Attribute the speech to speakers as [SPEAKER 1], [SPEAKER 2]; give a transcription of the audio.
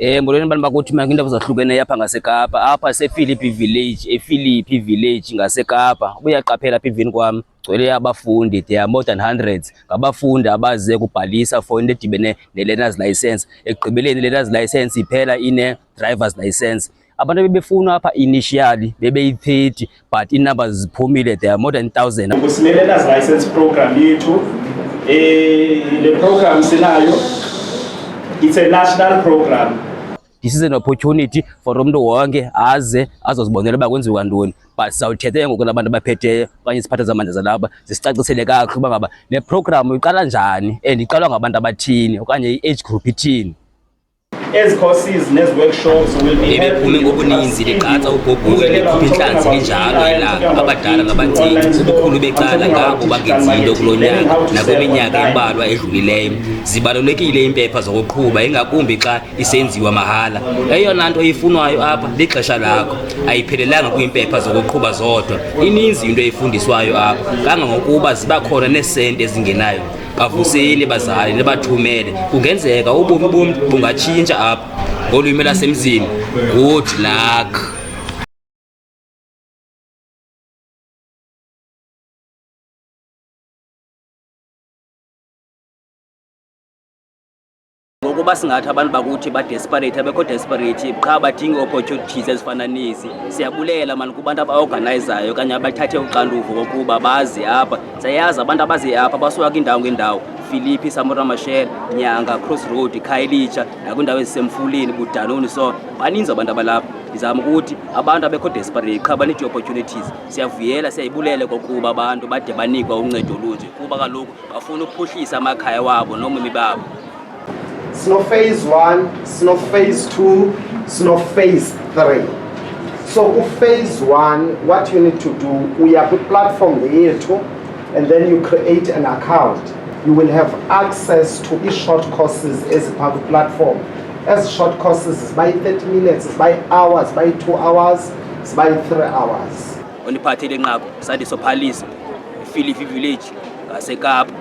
[SPEAKER 1] Molweni abantu bakuthi manje indawo zahlukeneyo apha ngaseKapa, apha sePhilippi Village ngaseKapa. Uyaqaphela apha evini kwam gcwele abafundi, they are more than hundreds. Ngabafundi abaze kubhalisa for into edibene ne-learner's license. Ekugqibeleni i-learner's license iphela ine-driver's license. Abantu bebefunwa apha initially bebeyi-30 but inumbers ziphumile, they are more than 1,000.
[SPEAKER 2] Sine-learner's license program yethu. Le program sinayo, it's a national program.
[SPEAKER 1] This is an opportunity for umntu wonke aze azozibonela uba kwenziwa ntoni, but sizawuthetha ngoku nabantu abaphetheyo okanye isiphatha zamandla zalapha zisicacisele kakuhle uba ngaba le program iqala njani and iqalwa ngabantu abathini okanye i-age group ithini.
[SPEAKER 2] Ezi courses nezi workshops will be
[SPEAKER 1] bephume ngobuninzi ligqatsa ubhobhule likhupha intlanzi linjalo ilanga, abadala nabancinci, ubukhulu becala ngabo bangenzi into kulo nyaka nakwiminyaka embalwa edlulileyo. Zibalulekile iimpepha zokuqhuba, ingakumbi xa isenziwa mahala. Eyona nto ifunwayo apha lixesha lakho, ayiphelelanga kwiimpepha zokuqhuba zodwa. Ininzi into efundiswayo apha, kangangokuba ziba khona neesenti ezingenayo. Bavuseni bazali nibathumele, kungenzeka ubomi bomntu bungatshintsha apha. Ngolwimi lasemzini, good luck. Ngokuba singathi abantu bakuthi ba-desperate, abekho desperate, qha badinga opportunities ezifana nezi. Siyabulela mani kubantu aba-organizayo okanye abathathe uxanduva kokuba bazi apha. Siyayazi abantu abazi apha basuka kwiindawo ngeendawo, Philippi, Samora Machel, Nyanga, Crossroad, Khayelitsha, nakwiindawo ezisemfuleni, Budanoni. So baninzi abantu abalapha. Ndizama ukuthi abantu abekho desperate qha banidi opportunities. Siyavuyela, siyayibulela kokuba abantu bade banikwa uncedo olunje kuba kaloku bafuna ukuphuhlisa amakhaya wabo nobomi babo.
[SPEAKER 3] Sino phase 1, sino phase 2, sino phase 3. So phase 1, what you need to do, we have a platform yethu, and then you create an account. You will have access to these short courses as part of the platform. As short courses is by 30 minutes, it's by hours, by 2 hours, it's by 3 hours.
[SPEAKER 1] Oniphathele nqaku sandi sophalisa Philippi Village ngaseKapa.